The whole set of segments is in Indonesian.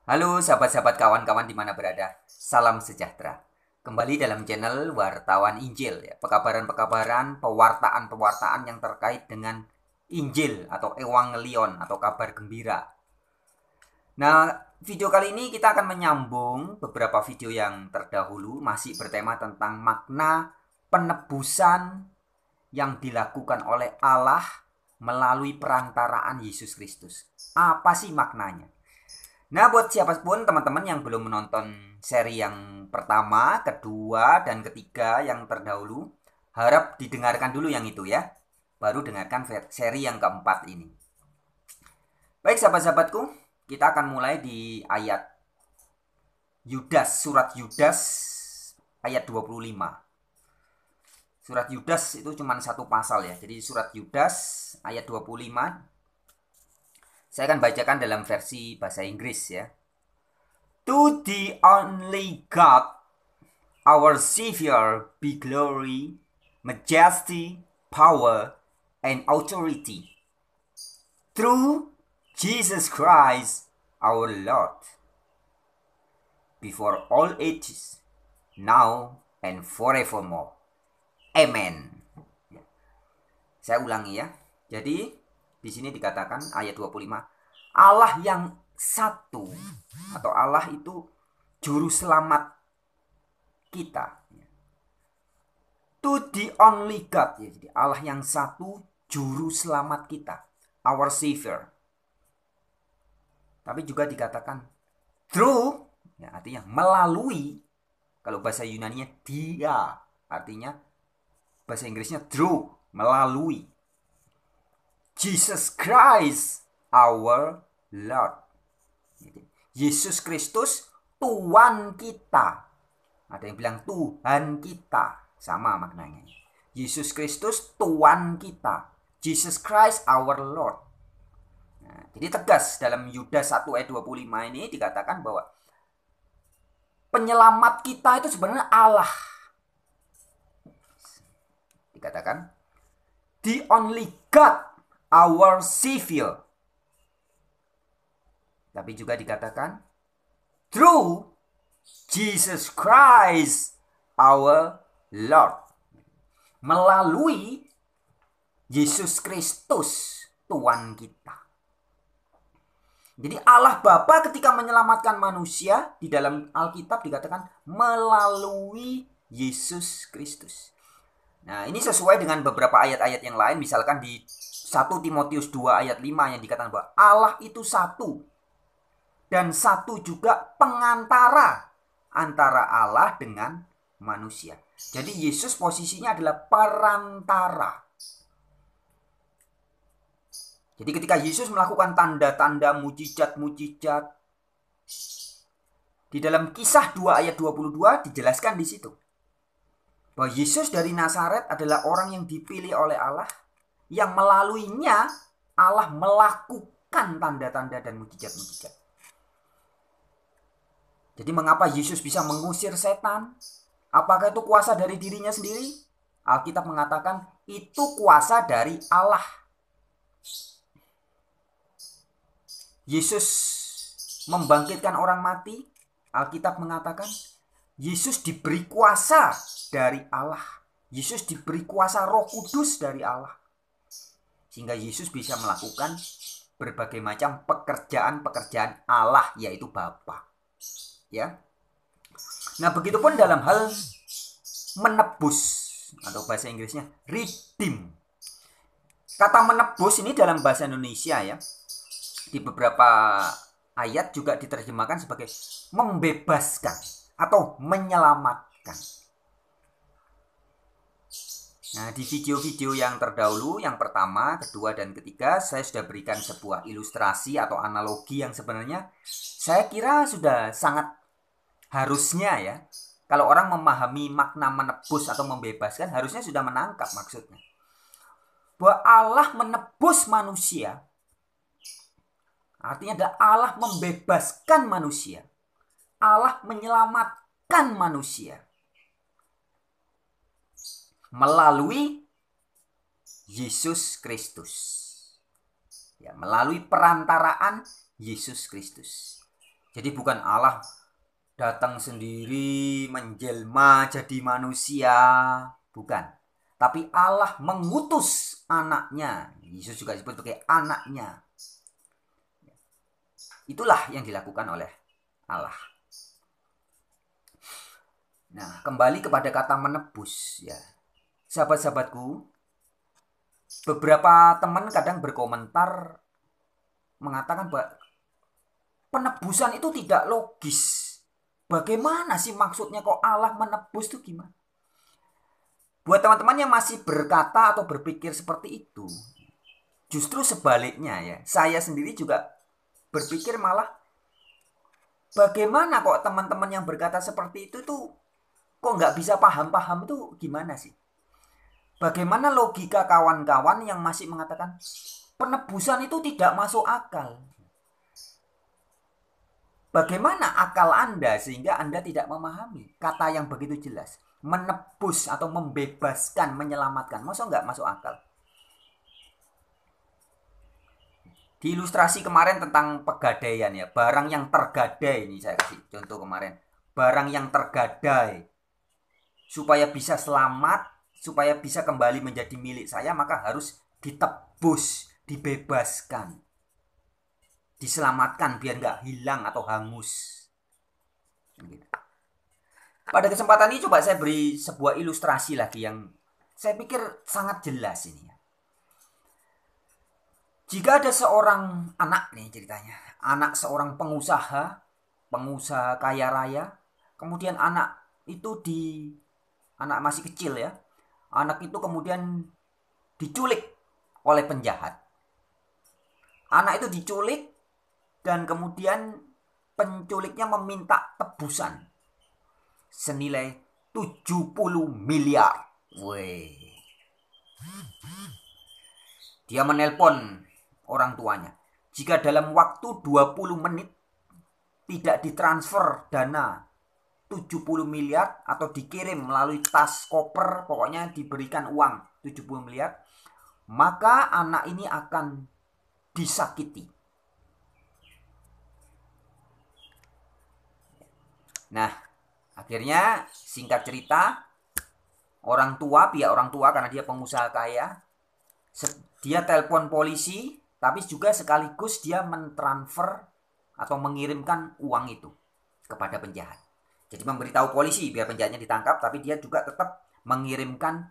Halo sahabat-sahabat kawan-kawan di mana berada. Salam sejahtera. Kembali dalam channel Wartawan Injil ya. Pekabaran-pekabaran, pewartaan-pewartaan yang terkait dengan Injil atau Ewangelion atau kabar gembira. Nah, video kali ini kita akan menyambung beberapa video yang terdahulu masih bertema tentang makna penebusan yang dilakukan oleh Allah melalui perantaraan Yesus Kristus. Apa sih maknanya? Nah, buat siapapun teman-teman yang belum menonton seri yang pertama, kedua, dan ketiga yang terdahulu, harap didengarkan dulu yang itu ya. Baru dengarkan seri yang keempat ini. Baik sahabat-sahabatku, kita akan mulai di ayat Yudas, surat Yudas ayat 25. Surat Yudas itu cuma satu pasal ya. Jadi surat Yudas ayat 25. Saya akan bacakan dalam versi bahasa Inggris ya. To the only God, our Savior, be glory, majesty, power, and authority, through Jesus Christ, our Lord, before all ages, now and forevermore. Amen. Saya ulangi ya. Jadi di sini dikatakan ayat 25, Allah yang satu atau Allah itu juru selamat kita. To the only God, ya, jadi Allah yang satu juru selamat kita, our Savior. Tapi juga dikatakan through, ya, artinya melalui. Kalau bahasa Yunaninya dia, artinya bahasa Inggrisnya through, melalui. Jesus Christ, our Lord. Yesus Kristus, Tuhan kita. Ada yang bilang Tuhan kita, sama maknanya. Yesus Kristus, Tuhan kita. Jesus Christ, our Lord. Nah, jadi tegas dalam Yudas 1 ayat 25 ini dikatakan bahwa penyelamat kita itu sebenarnya Allah. Dikatakan the only God, our Savior. Tapi juga dikatakan through Jesus Christ, our Lord. Melalui Yesus Kristus, Tuhan kita. Jadi Allah Bapa ketika menyelamatkan manusia, di dalam Alkitab dikatakan melalui Yesus Kristus. Nah, ini sesuai dengan beberapa ayat-ayat yang lain. Misalkan di 1 Timotius 2 ayat 5 yang dikatakan bahwa Allah itu satu. Dan satu juga pengantara antara Allah dengan manusia. Jadi Yesus posisinya adalah perantara. Jadi ketika Yesus melakukan tanda-tanda mujizat-mujizat, di dalam Kisah 2 ayat 22 dijelaskan di situ bahwa Yesus dari Nazaret adalah orang yang dipilih oleh Allah, yang melaluinya Allah melakukan tanda-tanda dan mujizat-mujizat. Jadi mengapa Yesus bisa mengusir setan? Apakah itu kuasa dari dirinya sendiri? Alkitab mengatakan itu kuasa dari Allah. Yesus membangkitkan orang mati. Alkitab mengatakan Yesus diberi kuasa dari Allah. Yesus diberi kuasa Roh Kudus dari Allah. Sehingga Yesus bisa melakukan berbagai macam pekerjaan-pekerjaan Allah, yaitu Bapa. Ya. Nah, begitupun dalam hal menebus atau bahasa Inggrisnya redeem. Kata menebus ini dalam bahasa Indonesia ya, di beberapa ayat juga diterjemahkan sebagai membebaskan atau menyelamatkan. Nah, di video-video yang terdahulu, yang pertama, kedua, dan ketiga, saya sudah berikan sebuah ilustrasi atau analogi yang sebenarnya saya kira sudah sangat harusnya ya. Kalau orang memahami makna menebus atau membebaskan, harusnya sudah menangkap maksudnya. Bahwa Allah menebus manusia, artinya adalah Allah membebaskan manusia. Allah menyelamatkan manusia melalui Yesus Kristus. Ya, melalui perantaraan Yesus Kristus. Jadi bukan Allah datang sendiri menjelma jadi manusia, bukan. Tapi Allah mengutus anaknya. Yesus juga disebut sebagai anaknya. Itulah yang dilakukan oleh Allah. Nah, kembali kepada kata menebus ya. Sahabat-sahabatku, beberapa teman kadang berkomentar mengatakan bahwa penebusan itu tidak logis. Bagaimana sih maksudnya kok Allah menebus itu gimana? Buat teman-teman yang masih berkata atau berpikir seperti itu, justru sebaliknya ya. Saya sendiri juga berpikir malah bagaimana kok teman-teman yang berkata seperti itu tuh kok nggak bisa paham-paham itu gimana sih? Bagaimana logika kawan-kawan yang masih mengatakan penebusan itu tidak masuk akal? Bagaimana akal Anda sehingga Anda tidak memahami kata yang begitu jelas? Menebus atau membebaskan, menyelamatkan. Masa nggak masuk akal? Di ilustrasi kemarin tentang pegadaian ya, barang yang tergadai, ini saya kasih contoh kemarin. Barang yang tergadai, supaya bisa selamat, supaya bisa kembali menjadi milik saya, maka harus ditebus, dibebaskan, diselamatkan biar nggak hilang atau hangus. Pada kesempatan ini coba saya beri sebuah ilustrasi lagi yang saya pikir sangat jelas ini. Jika ada seorang anak nih ceritanya, anak seorang pengusaha kaya raya, kemudian anak masih kecil ya, anak itu kemudian diculik oleh penjahat. Anak itu diculik dan kemudian penculiknya meminta tebusan senilai 70 miliar. Weh. Dia menelpon orang tuanya. Jika dalam waktu 20 menit tidak ditransfer dana 70 miliar atau dikirim melalui tas koper, pokoknya diberikan uang 70 miliar, maka anak ini akan disakiti. Nah, akhirnya singkat cerita, pihak orang tua karena dia pengusaha kaya, dia telepon polisi, tapi juga sekaligus dia mentransfer atau mengirimkan uang itu kepada penjahat. Jadi memberitahu polisi biar penjahatnya ditangkap, tapi dia juga tetap mengirimkan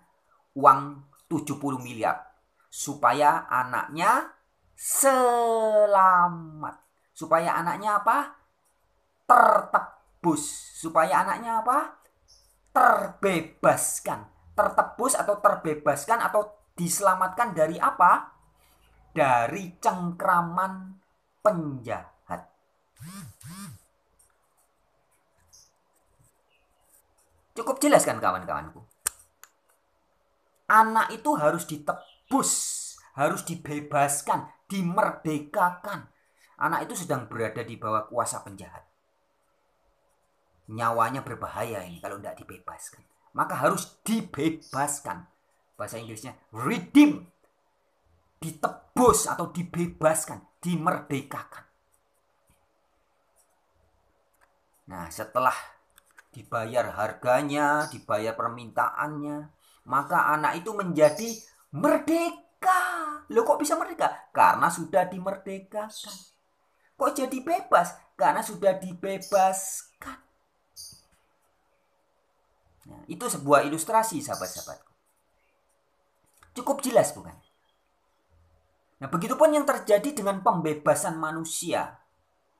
uang 70 miliar supaya anaknya selamat. Supaya anaknya apa? Tertebus. Supaya anaknya apa? Terbebaskan. Tertebus atau terbebaskan atau diselamatkan dari apa? Dari cengkraman penjahat. Cukup jelas kan kawan-kawanku? Anak itu harus ditebus, harus dibebaskan, dimerdekakan. Anak itu sedang berada di bawah kuasa penjahat. Nyawanya berbahaya ini kalau tidak dibebaskan. Maka harus dibebaskan. Bahasa Inggrisnya redeem. Ditebus atau dibebaskan, dimerdekakan. Nah, setelah dibayar harganya, dibayar permintaannya, maka anak itu menjadi merdeka. Loh kok bisa merdeka? Karena sudah dimerdekakan. Kok jadi bebas? Karena sudah dibebaskan. Nah, itu sebuah ilustrasi sahabat-sahabatku. Cukup jelas bukan? Nah, begitupun yang terjadi dengan pembebasan manusia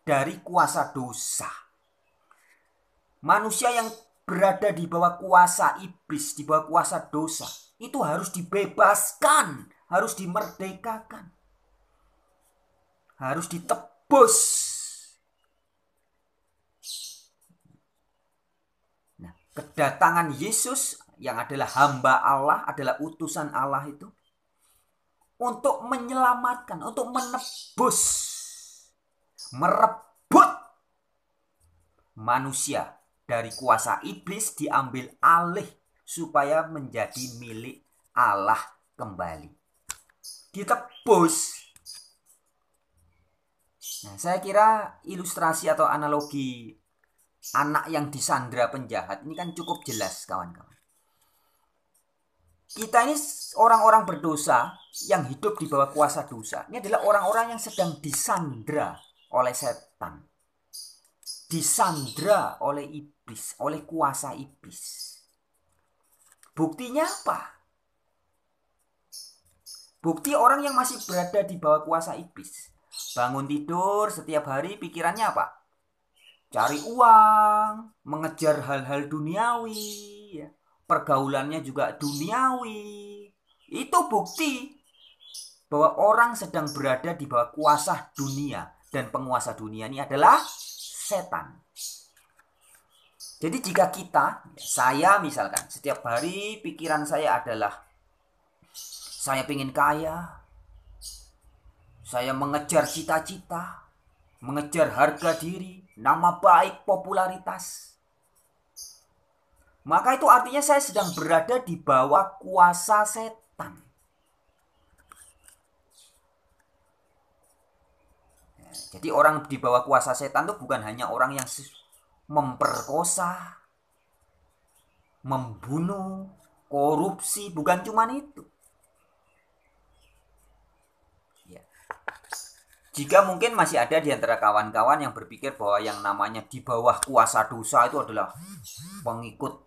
dari kuasa dosa. Manusia yang berada di bawah kuasa iblis, di bawah kuasa dosa, itu harus dibebaskan, harus dimerdekakan, harus ditebus. Nah, kedatangan Yesus yang adalah hamba Allah, adalah utusan Allah itu, untuk menyelamatkan, untuk menebus, merebut manusia dari kuasa iblis, diambil alih supaya menjadi milik Allah kembali. Ditebus. Nah, saya kira ilustrasi atau analogi anak yang disandra penjahat ini kan cukup jelas, kawan-kawan. Kita ini orang-orang berdosa yang hidup di bawah kuasa dosa. Ini adalah orang-orang yang sedang disandra oleh setan. Disandra oleh iblis, oleh kuasa iblis. Buktinya apa? Bukti orang yang masih berada di bawah kuasa iblis. Bangun tidur setiap hari pikirannya apa? Cari uang, mengejar hal-hal duniawi, ya. Pergaulannya juga duniawi. Itu bukti bahwa orang sedang berada di bawah kuasa dunia. Dan penguasa dunia ini adalah setan. Jadi jika saya misalkan, setiap hari pikiran saya adalah saya ingin kaya, saya mengejar cita-cita, mengejar harga diri, nama baik, popularitas. Maka itu artinya saya sedang berada di bawah kuasa setan. Jadi orang di bawah kuasa setan itu bukan hanya orang yang memperkosa, membunuh, korupsi, bukan cuma itu. Ya. Jika mungkin masih ada di antara kawan-kawan yang berpikir bahwa yang namanya di bawah kuasa dosa itu adalah pengikut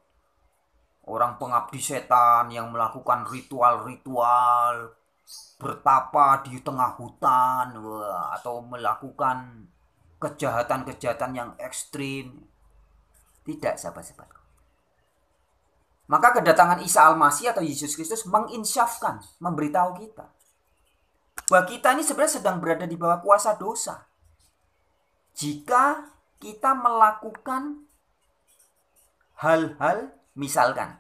orang pengabdi setan yang melakukan ritual-ritual, bertapa di tengah hutan, atau melakukan kejahatan-kejahatan yang ekstrim. Tidak, sahabat-sahabat. Maka kedatangan Isa Al-Masih atau Yesus Kristus menginsyafkan, memberitahu kita bahwa kita ini sebenarnya sedang berada di bawah kuasa dosa. Jika kita melakukan hal-hal, misalkan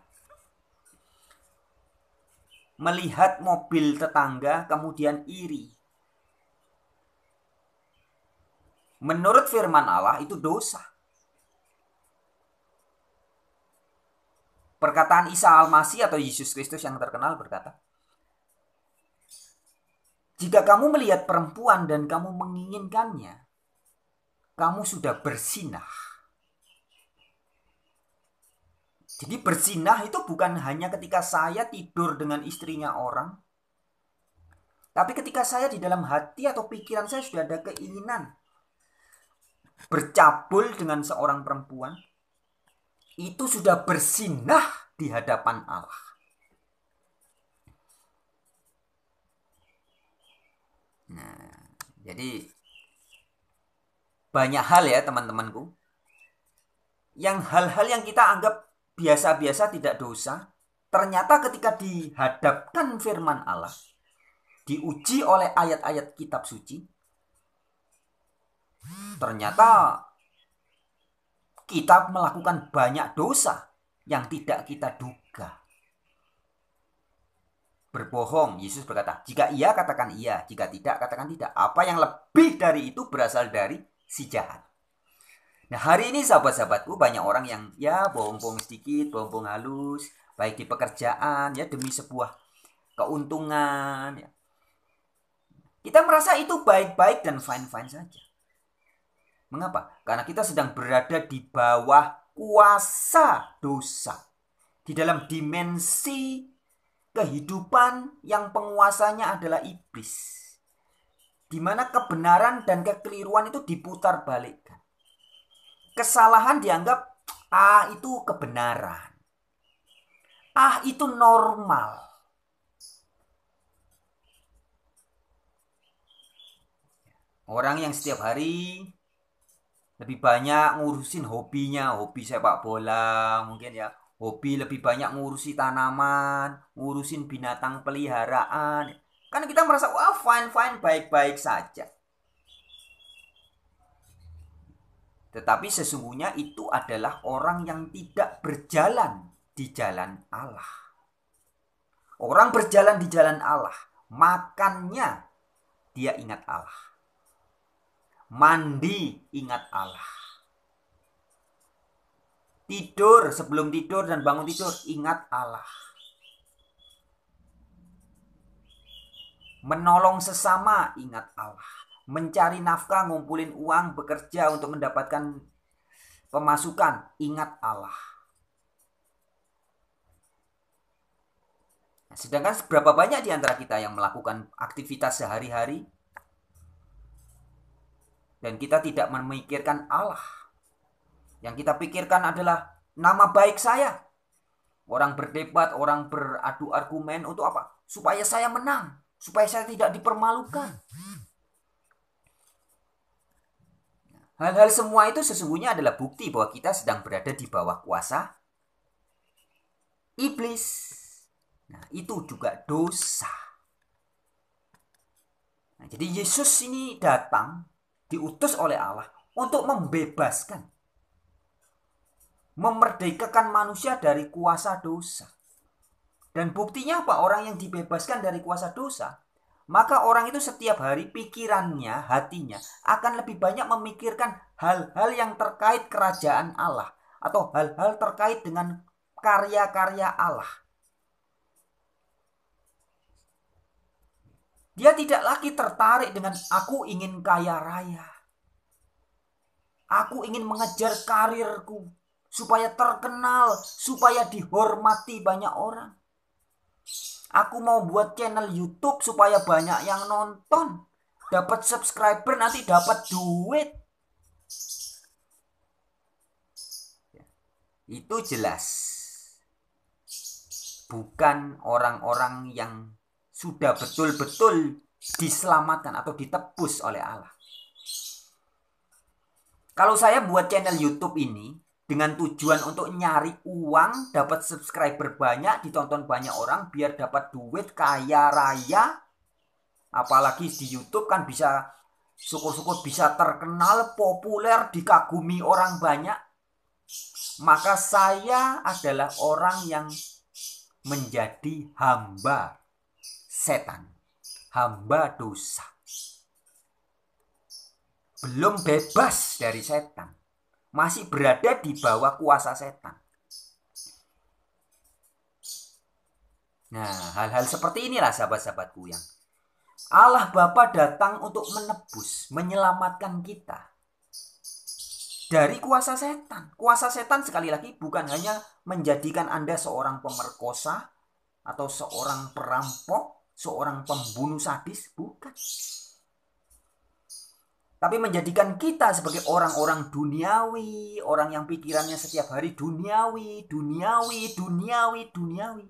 melihat mobil tetangga kemudian iri. Menurut firman Allah itu dosa. Perkataan Isa Al-Masih atau Yesus Kristus yang terkenal berkata, jika kamu melihat perempuan dan kamu menginginkannya, kamu sudah berzinah. Jadi berzinah itu bukan hanya ketika saya tidur dengan istrinya orang, tapi ketika saya di dalam hati atau pikiran saya sudah ada keinginan bercabul dengan seorang perempuan, itu sudah berzinah di hadapan Allah. Nah, jadi banyak hal ya teman-temanku, yang hal-hal yang kita anggap biasa-biasa tidak dosa, ternyata ketika dihadapkan firman Allah, diuji oleh ayat-ayat kitab suci, ternyata kita melakukan banyak dosa yang tidak kita duga. Berbohong, Yesus berkata, jika iya katakan iya, jika tidak katakan tidak. Apa yang lebih dari itu berasal dari si jahat. Nah, hari ini sahabat-sahabatku banyak orang yang ya bohong-bohong sedikit, bohong-bohong halus, baik di pekerjaan ya demi sebuah keuntungan ya. Kita merasa itu baik-baik dan fine-fine saja. Mengapa? Karena kita sedang berada di bawah kuasa dosa. Di dalam dimensi kehidupan yang penguasanya adalah iblis. Di mana kebenaran dan kekeliruan itu diputar balikkan. Kesalahan dianggap, itu kebenaran. Itu normal. Orang yang setiap hari lebih banyak ngurusin hobinya, hobi sepak bola mungkin ya, hobi lebih banyak ngurusi tanaman, ngurusin binatang peliharaan. Kan kita merasa wah fine-fine, baik-baik saja. Tetapi sesungguhnya itu adalah orang yang tidak berjalan di jalan Allah. Orang berjalan di jalan Allah, makannya dia ingat Allah. Mandi ingat Allah. Tidur, sebelum tidur dan bangun tidur ingat Allah. Menolong sesama ingat Allah. mencari nafkah, ngumpulin uang, bekerja untuk mendapatkan pemasukan. Ingat Allah. Sedangkan seberapa banyak di antara kita yang melakukan aktivitas sehari-hari dan kita tidak memikirkan Allah. Yang kita pikirkan adalah nama baik saya. Orang berdebat, orang beradu argumen untuk apa? Supaya saya menang, supaya saya tidak dipermalukan. Hal-hal semua itu sesungguhnya adalah bukti bahwa kita sedang berada di bawah kuasa iblis. Nah, itu juga dosa. Nah, jadi Yesus ini datang, diutus oleh Allah untuk membebaskan, memerdekakan manusia dari kuasa dosa. Dan buktinya apa? Orang yang dibebaskan dari kuasa dosa, maka orang itu setiap hari pikirannya, hatinya akan lebih banyak memikirkan hal-hal yang terkait kerajaan Allah atau hal-hal terkait dengan karya-karya Allah. Dia tidak lagi tertarik dengan aku ingin kaya raya. Aku ingin mengejar karirku supaya terkenal, supaya dihormati banyak orang. Aku mau buat channel YouTube supaya banyak yang nonton. Dapat subscriber, nanti dapat duit. Itu jelas bukan orang-orang yang sudah betul-betul diselamatkan atau ditebus oleh Allah. Kalau saya buat channel YouTube ini dengan tujuan untuk nyari uang, dapat subscriber banyak, ditonton banyak orang, biar dapat duit kaya raya, apalagi di YouTube kan bisa, syukur-syukur bisa terkenal, populer, dikagumi orang banyak, maka saya adalah orang yang menjadi hamba setan, hamba dosa, belum bebas dari setan, masih berada di bawah kuasa setan. Nah, hal-hal seperti inilah sahabat-sahabatku yang Allah Bapa datang untuk menebus, menyelamatkan kita dari kuasa setan. Kuasa setan sekali lagi bukan hanya menjadikan Anda seorang pemerkosa atau seorang perampok, seorang pembunuh sadis, bukan. Tapi menjadikan kita sebagai orang-orang duniawi, orang yang pikirannya setiap hari duniawi, duniawi, duniawi, duniawi.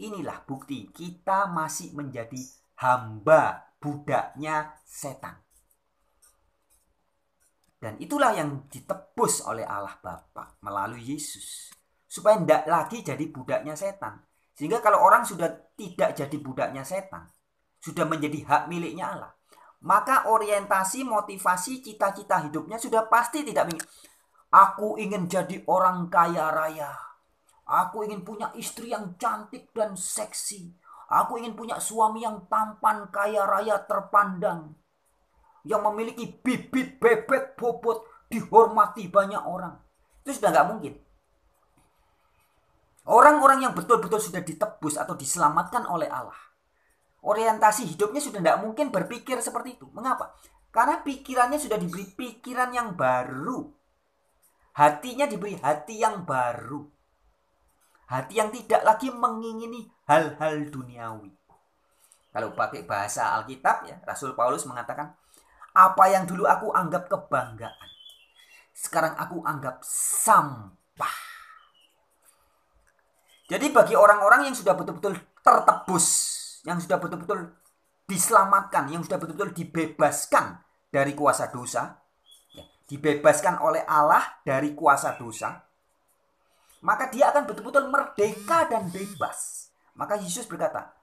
Inilah bukti kita masih menjadi hamba, budaknya setan. Dan itulah yang ditebus oleh Allah Bapa melalui Yesus. Supaya tidak lagi jadi budaknya setan. Sehingga kalau orang sudah tidak jadi budaknya setan, sudah menjadi hak miliknya Allah, maka orientasi, motivasi, cita-cita hidupnya sudah pasti tidak ingin, aku ingin jadi orang kaya raya, aku ingin punya istri yang cantik dan seksi, aku ingin punya suami yang tampan, kaya raya, terpandang, yang memiliki bibit, bebek, bobot, dihormati banyak orang. Itu sudah nggak mungkin. Orang-orang yang betul-betul sudah ditebus atau diselamatkan oleh Allah, orientasi hidupnya sudah tidak mungkin berpikir seperti itu. Mengapa? Karena pikirannya sudah diberi pikiran yang baru. Hatinya diberi hati yang baru. Hati yang tidak lagi mengingini hal-hal duniawi. Kalau pakai bahasa Alkitab ya, Rasul Paulus mengatakan, apa yang dulu aku anggap kebanggaan, sekarang aku anggap sampah. Jadi bagi orang-orang yang sudah betul-betul tertebus, yang sudah betul-betul diselamatkan, yang sudah betul-betul dibebaskan dari kuasa dosa, dibebaskan oleh Allah dari kuasa dosa, maka dia akan betul-betul merdeka dan bebas. Maka Yesus berkata,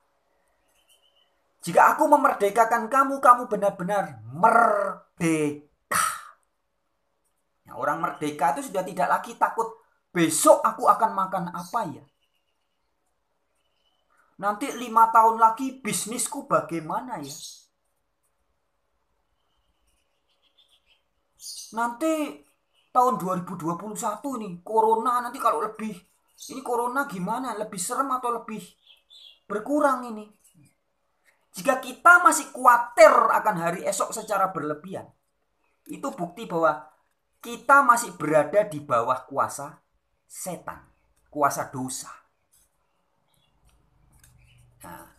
jika aku memerdekakan kamu, kamu benar-benar merdeka. Nah, orang merdeka itu sudah tidak lagi takut, besok aku akan makan apa ya? Nanti 5 tahun lagi bisnisku bagaimana ya? Nanti tahun 2021 nih, corona nanti kalau lebih, ini corona gimana? Lebih serem atau lebih berkurang ini? Jika kita masih khawatir akan hari esok secara berlebihan, itu bukti bahwa kita masih berada di bawah kuasa setan, kuasa dosa. Nah,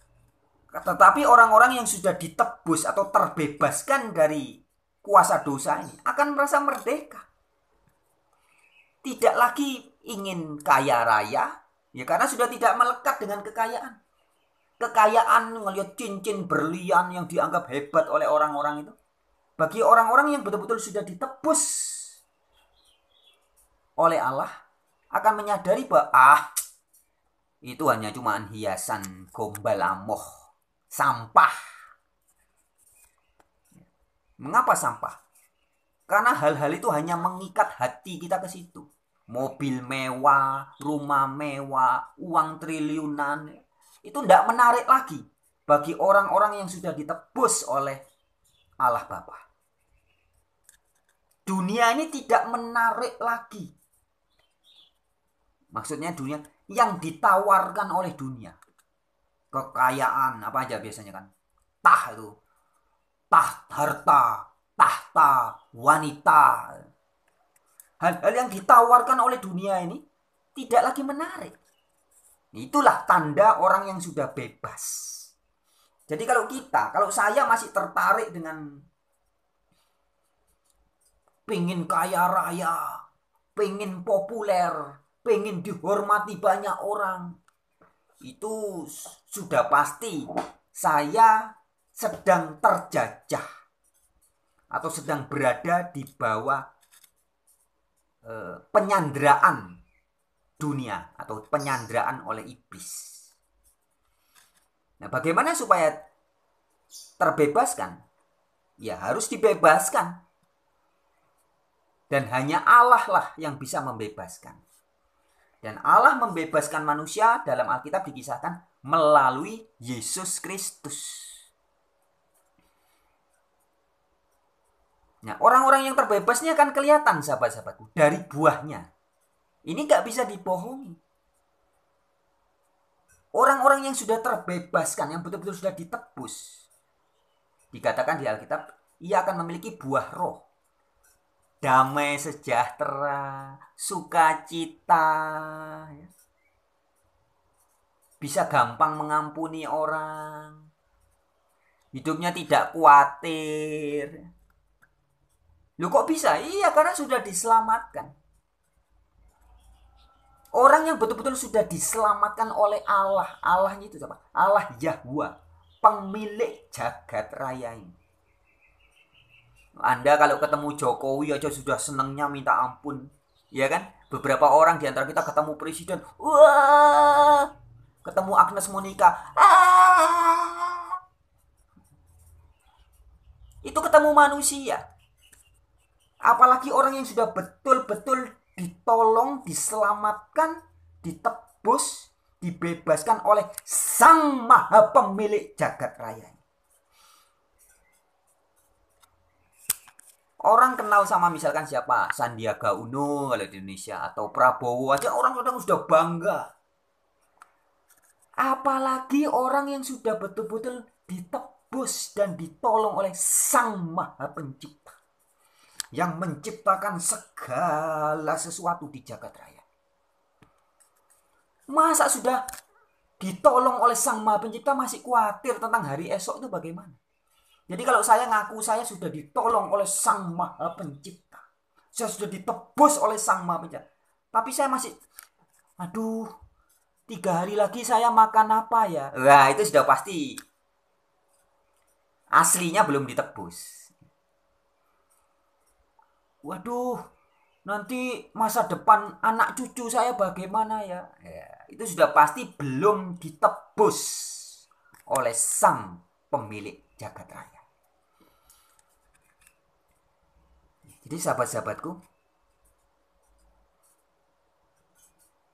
tetapi orang-orang yang sudah ditebus atau terbebaskan dari kuasa dosa ini akan merasa merdeka. Tidak lagi ingin kaya raya, ya karena sudah tidak melekat dengan kekayaan. Kekayaan ngelihat cincin berlian yang dianggap hebat oleh orang-orang itu. Bagi orang-orang yang betul-betul sudah ditebus oleh Allah, akan menyadari bahwa itu hanya cuma hiasan gombal amoh, sampah. Mengapa sampah? Karena hal-hal itu hanya mengikat hati kita ke situ. Mobil mewah, rumah mewah, uang triliunan, itu tidak menarik lagi bagi orang-orang yang sudah ditebus oleh Allah Bapa. Dunia ini tidak menarik lagi. Maksudnya dunia yang ditawarkan oleh dunia. Kekayaan, apa aja biasanya kan? Harta, tahta, wanita. Hal-hal yang ditawarkan oleh dunia ini tidak lagi menarik. Itulah tanda orang yang sudah bebas. Jadi kalau saya masih tertarik dengan pengen kaya raya, pengen populer, pengen dihormati banyak orang, itu sudah pasti saya sedang terjajah atau sedang berada di bawah penyanderaan dunia atau penyanderaan oleh iblis. Nah, bagaimana supaya terbebaskan? Ya harus dibebaskan. Dan hanya Allah lah yang bisa membebaskan. Dan Allah membebaskan manusia dalam Alkitab dikisahkan melalui Yesus Kristus. Nah, orang-orang yang terbebas ini akan kelihatan, sahabat-sahabatku, dari buahnya. Ini gak bisa dibohongi. Orang-orang yang sudah terbebaskan, yang betul-betul sudah ditebus, dikatakan di Alkitab, ia akan memiliki buah roh. Damai sejahtera, sukacita, bisa gampang mengampuni orang, hidupnya tidak khawatir. Loh kok bisa? Iya, karena sudah diselamatkan. Orang yang betul-betul sudah diselamatkan oleh Allah. Allahnya itu siapa? Allah Yahweh, pemilik jagat raya ini. Anda kalau ketemu Jokowi aja sudah senangnya minta ampun, ya kan? Beberapa orang di antara kita ketemu presiden, wah, ketemu Agnes Monica, itu ketemu manusia. Apalagi orang yang sudah betul-betul ditolong, diselamatkan, ditebus, dibebaskan oleh Sang Maha Pemilik Jagat Raya. Orang kenal sama misalkan siapa? Sandiaga Uno kalau di Indonesia, atau Prabowo aja orang kadang sudah bangga. Apalagi orang yang sudah betul-betul ditebus dan ditolong oleh Sang Maha Pencipta, yang menciptakan segala sesuatu di jagat raya. Masa sudah ditolong oleh Sang Maha Pencipta masih khawatir tentang hari esok itu bagaimana? Jadi kalau saya ngaku saya sudah ditolong oleh Sang Maha Pencipta, saya sudah ditebus oleh Sang Maha Pencipta, tapi saya masih, 3 hari lagi saya makan apa ya? Wah, itu sudah pasti aslinya belum ditebus. Waduh, nanti masa depan anak cucu saya bagaimana ya? Itu sudah pasti belum ditebus oleh Sang Pemilik Jagat Raya. Jadi sahabat-sahabatku,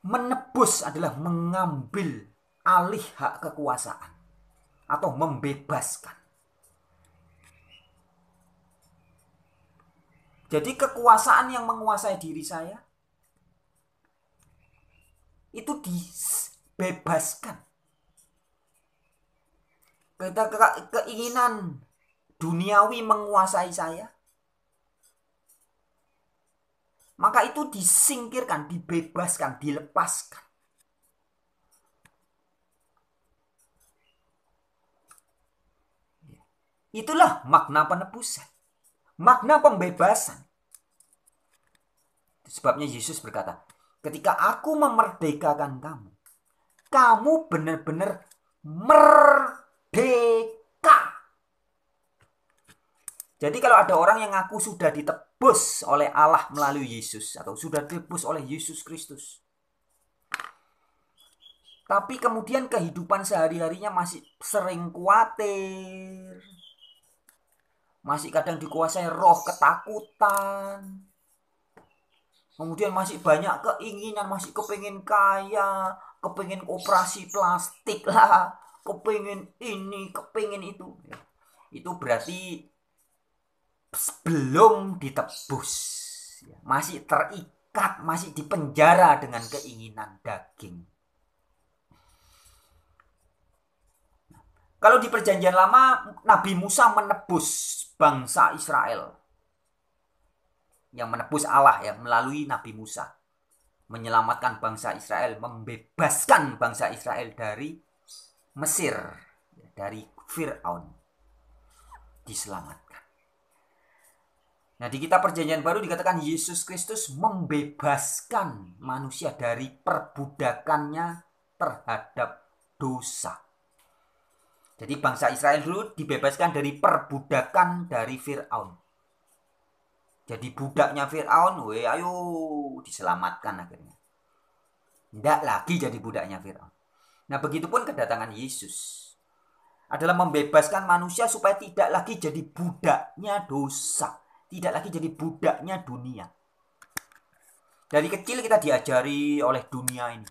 menebus adalah mengambil alih hak kekuasaan atau membebaskan. Jadi kekuasaan yang menguasai diri saya itu dibebaskan. ketika keinginan duniawi menguasai saya, maka itu disingkirkan, dibebaskan, dilepaskan. Itulah makna penebusan, makna pembebasan. Sebabnya Yesus berkata, ketika aku memerdekakan kamu, kamu benar-benar merdeka. Jadi kalau ada orang yang ngaku sudah ditebus oleh Allah melalui Yesus, atau sudah ditebus oleh Yesus Kristus, tapi kemudian kehidupan sehari-harinya masih sering khawatir, masih kadang dikuasai roh ketakutan, kemudian masih banyak keinginan, masih kepingin kaya, kepingin operasi plastik lah, kepingin ini, kepingin itu. Itu berarti belum ditebus, masih terikat, masih dipenjara dengan keinginan daging. Kalau di perjanjian lama, Nabi Musa menebus bangsa Israel, yang menebus Allah ya melalui Nabi Musa, menyelamatkan bangsa Israel, membebaskan bangsa Israel dari Mesir, dari Fir'aun, diselamatkan. Nah, di kitab perjanjian baru dikatakan Yesus Kristus membebaskan manusia dari perbudakannya terhadap dosa. Jadi bangsa Israel dulu dibebaskan dari perbudakan dari Fir'aun. Jadi budaknya Fir'aun, ayo diselamatkan akhirnya. Tidak lagi jadi budaknya Fir'aun. Nah, begitupun kedatangan Yesus adalah membebaskan manusia supaya tidak lagi jadi budaknya dosa, tidak lagi jadi budaknya dunia. Dari kecil kita diajari oleh dunia ini,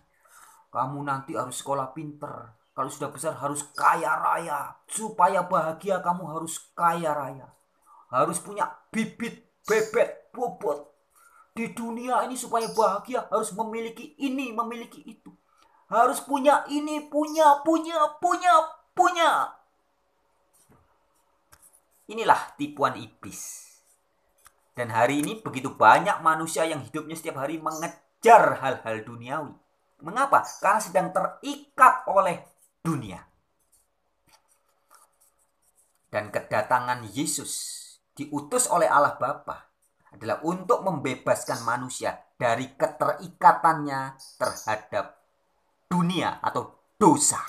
kamu nanti harus sekolah pinter, kalau sudah besar harus kaya raya, supaya bahagia kamu harus kaya raya, harus punya bibit bebet bobot. Di dunia ini supaya bahagia harus memiliki ini, memiliki itu, harus punya ini, punya. Inilah tipuan iblis. Dan hari ini begitu banyak manusia yang hidupnya setiap hari mengejar hal-hal duniawi. Mengapa? Karena sedang terikat oleh dunia. Dan kedatangan Yesus diutus oleh Allah Bapa adalah untuk membebaskan manusia dari keterikatannya terhadap dunia atau dosa.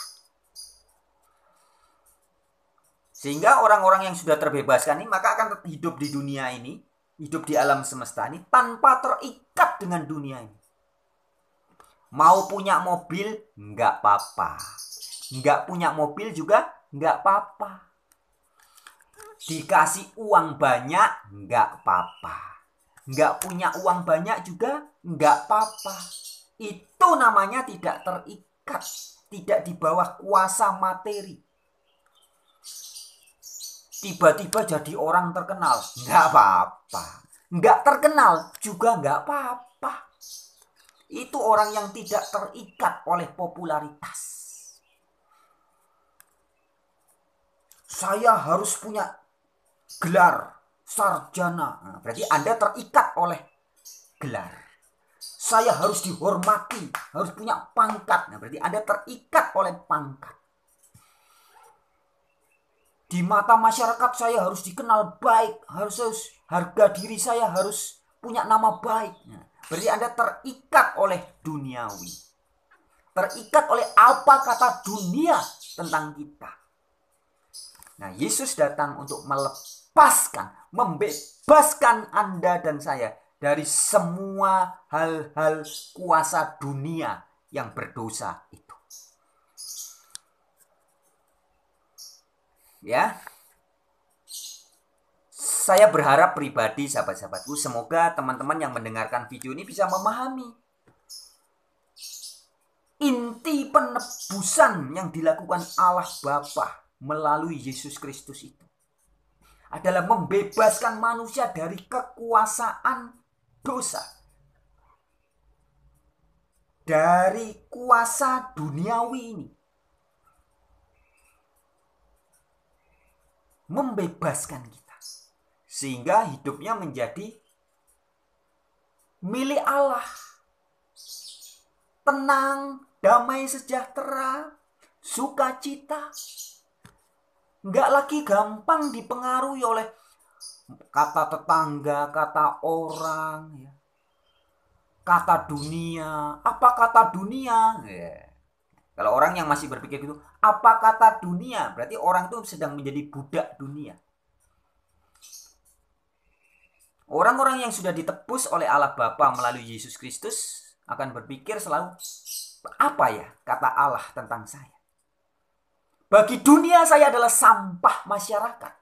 Sehingga orang-orang yang sudah terbebaskan ini maka akan hidup di dunia ini, hidup di alam semesta ini tanpa terikat dengan dunia ini. Mau punya mobil nggak apa-apa, nggak punya mobil juga nggak apa-apa, dikasih uang banyak nggak apa-apa, nggak punya uang banyak juga nggak apa-apa. Itu namanya tidak terikat, tidak di bawah kuasa materi. Tiba-tiba jadi orang terkenal, nggak apa-apa. Nggak terkenal juga nggak apa-apa. Itu orang yang tidak terikat oleh popularitas. Saya harus punya gelar sarjana. Nah, berarti Anda terikat oleh gelar. Saya harus dihormati, harus punya pangkat. Nah, berarti Anda terikat oleh pangkat. Di mata masyarakat saya harus dikenal baik, harus harga diri saya harus punya nama baik. Nah, berarti Anda terikat oleh duniawi. Terikat oleh apa kata dunia tentang kita. Nah, Yesus datang untuk melepaskan, membebaskan Anda dan saya dari semua hal-hal kuasa dunia yang berdosa itu. Ya, saya berharap pribadi sahabat-sahabatku, semoga teman-teman yang mendengarkan video ini bisa memahami inti penebusan yang dilakukan Allah Bapa melalui Yesus Kristus itu adalah membebaskan manusia dari kekuasaan dosa, dari kuasa duniawi ini. membebaskan kita. Sehingga hidupnya menjadi milik Allah. Tenang, damai sejahtera, sukacita. Nggak lagi gampang dipengaruhi oleh kata tetangga, kata orang, ya. Kata dunia. Apa kata dunia? Ya. Kalau orang yang masih berpikir gitu, apa kata dunia? Berarti orang itu sedang menjadi budak dunia. Orang-orang yang sudah ditebus oleh Allah Bapa melalui Yesus Kristus akan berpikir selalu, apa ya kata Allah tentang saya? Bagi dunia saya adalah sampah masyarakat.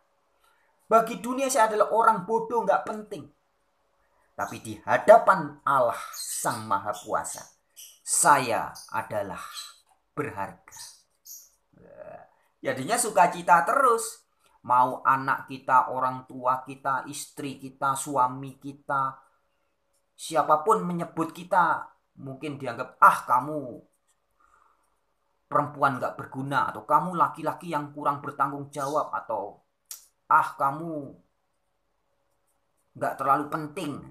Bagi dunia saya adalah orang bodoh, nggak penting. Tapi di hadapan Allah Sang Maha Kuasa, saya adalah berharga. Jadinya sukacita terus. Mau anak kita, orang tua kita, istri kita, suami kita, siapapun menyebut kita, mungkin dianggap, kamu perempuan gak berguna, atau kamu laki-laki yang kurang bertanggung jawab, atau kamu gak terlalu penting.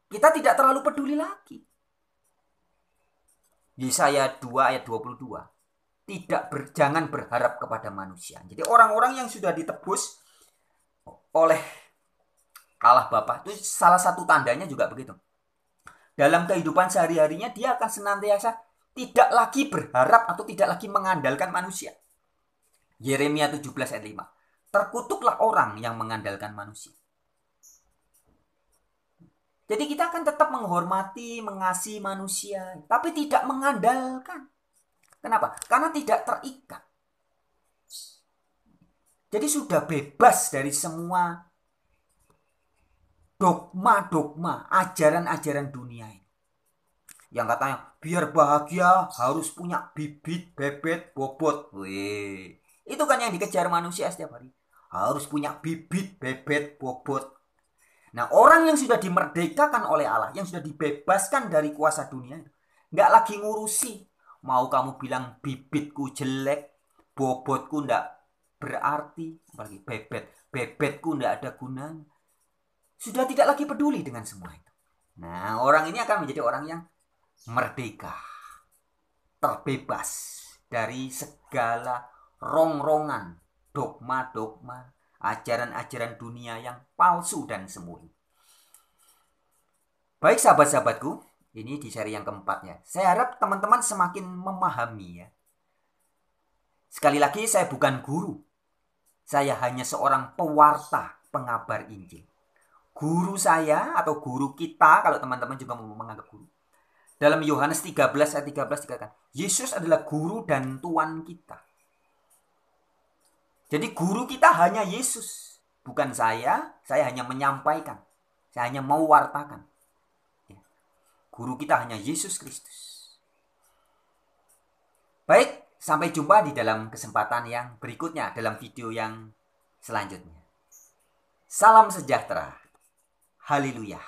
Kita tidak terlalu peduli lagi. Yesaya 2 ayat 22. Jangan berharap kepada manusia. Jadi orang-orang yang sudah ditebus oleh Allah Bapa, itu salah satu tandanya juga begitu. Dalam kehidupan sehari-harinya dia akan senantiasa tidak lagi berharap atau tidak lagi mengandalkan manusia. Yeremia 17 ayat 5. Terkutuklah orang yang mengandalkan manusia. Jadi kita akan tetap menghormati, mengasihi manusia, tapi tidak mengandalkan. Kenapa? Karena tidak terikat. Jadi sudah bebas dari semua dogma-dogma, ajaran-ajaran dunia ini. Yang katanya, biar bahagia harus punya bibit, bebet, bobot. Wih, itu kan yang dikejar manusia setiap hari. Harus punya bibit, bebet, bobot. Nah, orang yang sudah dimerdekakan oleh Allah, yang sudah dibebaskan dari kuasa dunia, nggak lagi ngurusi. Mau kamu bilang bibitku jelek, bobotku nggak berarti, apalagi bebetku nggak ada gunanya. Sudah tidak lagi peduli dengan semua itu. Nah, orang ini akan menjadi orang yang merdeka, terbebas dari segala rongrongan, dogma-dogma, ajaran-ajaran dunia yang palsu dan semu. Baik sahabat-sahabatku, ini di seri yang keempat ya. Saya harap teman-teman semakin memahami ya. Sekali lagi saya bukan guru. Saya hanya seorang pewarta, pengabar Injil. Guru saya atau guru kita, kalau teman-teman juga mau menganggap guru. Dalam Yohanes 13 ayat 13 dikatakan, Yesus adalah guru dan Tuhan kita. Jadi guru kita hanya Yesus, bukan saya hanya menyampaikan, saya hanya mewartakan. Guru kita hanya Yesus Kristus. Baik, sampai jumpa di dalam kesempatan yang berikutnya, dalam video yang selanjutnya. Salam sejahtera. Haleluya.